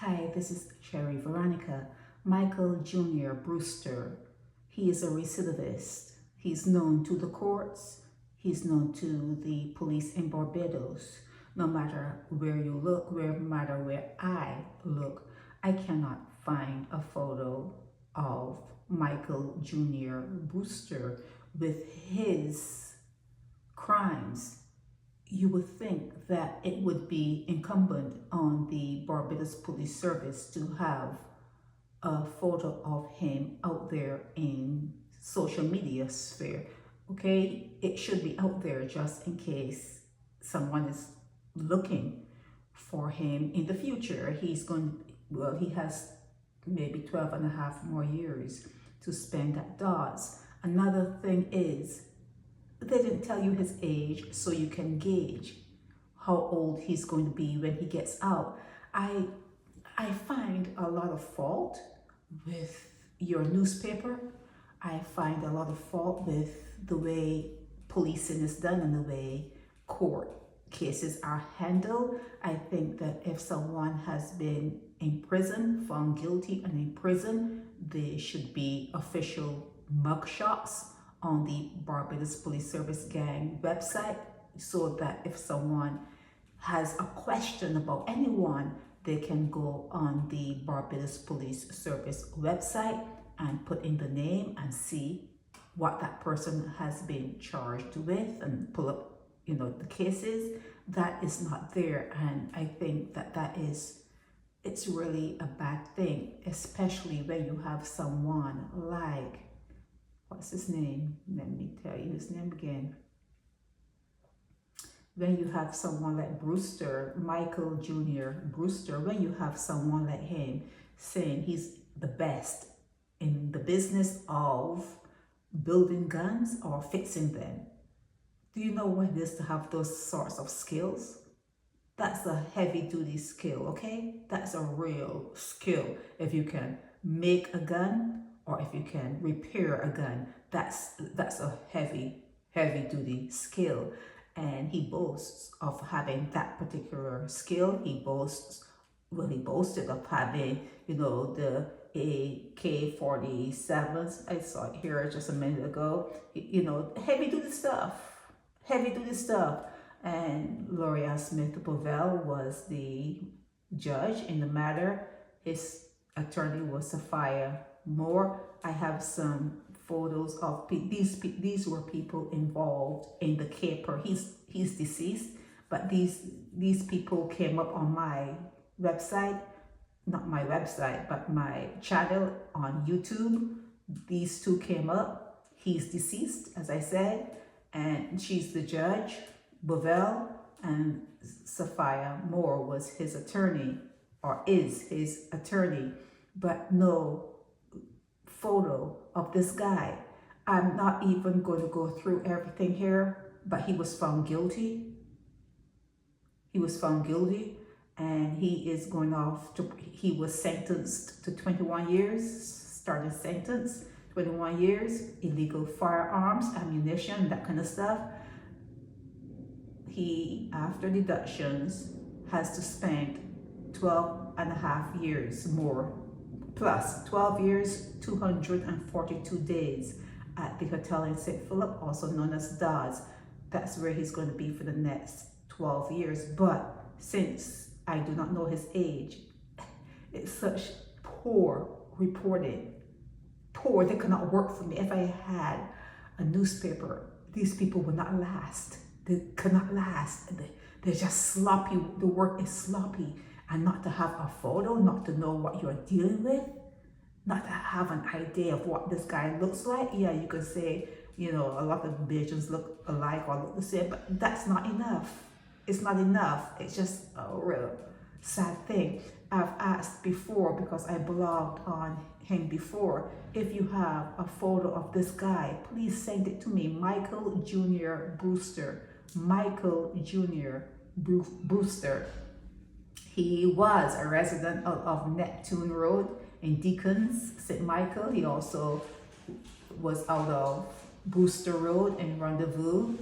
Hi, this is Cherry Veronica. Michael Jr. Brewster, he is a recidivist. He's known to the courts. He's known to the police in Barbados. No matter where you look, no matter where I look, I cannot find a photo of Michael Jr. Brewster with his crimes. You would think that it would be incumbent on the Barbados Police Service to have a photo of him out there in social media sphere. Okay, it should be out there just in case someone is looking for him in the future. He has maybe 12 and a half more years to spend at Dodds. Another thing is, they didn't tell you his age, so you can gauge how old he's going to be when he gets out. I find a lot of fault with your newspaper. I find a lot of fault with the way policing is done and the way court cases are handled. I think that if someone has been in prison, found guilty and in prison, there should be official mugshots on the Barbados Police Service gang website, so that if someone has a question about anyone, they can go on the Barbados Police Service website and put in the name and see what that person has been charged with and pull up, the cases. That is not there, and I think that it's really a bad thing, especially when you have someone like, what's his name? Let me tell you his name again. When you have someone like Brewster, Michael Jr. Brewster, when you have someone like him saying he's the best in the business of building guns or fixing them, do you know what it is to have those sorts of skills? That's a heavy-duty skill, okay? That's a real skill. If you can make a gun, or if you can repair a gun, that's a heavy-duty skill. And he boasts of having that particular skill. He boasted of having, the AK-47s. I saw it here just a minute ago. Heavy-duty stuff. And Loria Smith-Bovell was the judge in the matter. His attorney was Sophia Moore. I have some photos of these were people involved in the caper. He's deceased, but these people came up on my website, not my website, but my channel on YouTube. These two came up. He's deceased, as I said, and she's the judge, Bovell, and Sophia Moore was his attorney, or is his attorney, but no photo of this guy. I'm not even going to go through everything here, but he was found guilty. And he is going off to, he was sentenced to 21 years, started sentence, 21 years, illegal firearms, ammunition, that kind of stuff. He, after deductions, has to spend 12 and a half years more, plus 12 years, 242 days at the hotel in St. Philip, also known as Dodds. That's where he's going to be for the next 12 years. But since I do not know his age, it's such poor reporting. Poor, they cannot work for me. If I had a newspaper, these people would not last. They cannot last. They're just sloppy. The work is sloppy. And not to have a photo, not to know what you're dealing with, not to have an idea of what this guy looks like. Yeah, you could say, a lot of Bajans look alike or look the same, but that's not enough. It's not enough. It's just a real sad thing. I've asked before, because I blogged on him before, if you have a photo of this guy, please send it to me. Michael Jr. Brewster. Michael Jr. Brewster. He was a resident of Neptune Road in Deacons, St. Michael. He also was out of Brewster Road in Rendezvous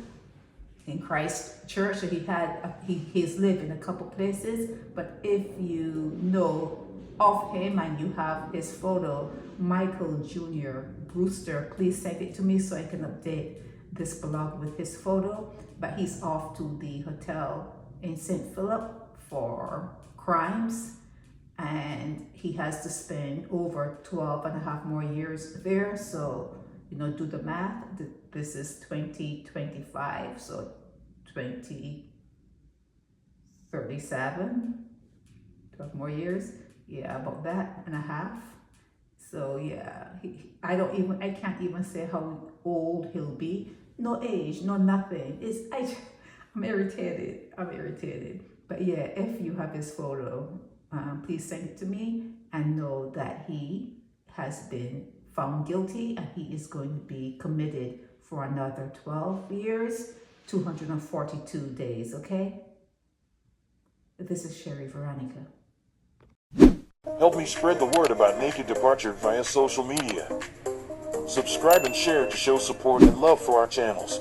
in Christchurch. So he's lived in a couple places. But if you know of him and you have his photo, Michael Jr. Brewster, please send it to me so I can update this blog with his photo. But he's off to the hotel in St. Philip for crimes, and he has to spend over 12 and a half more years there. So, you know, do the math. This is 2025, so 2037, 12 more years. Yeah, about that and a half. So yeah, I can't even say how old he'll be. No age, no nothing. I'm irritated. But yeah, if you have his photo, please send it to me and know that he has been found guilty and he is going to be committed for another 12 years, 242 days, okay? This is Sherry Veronica. Help me spread the word about Naked Departure via social media. Subscribe and share to show support and love for our channels.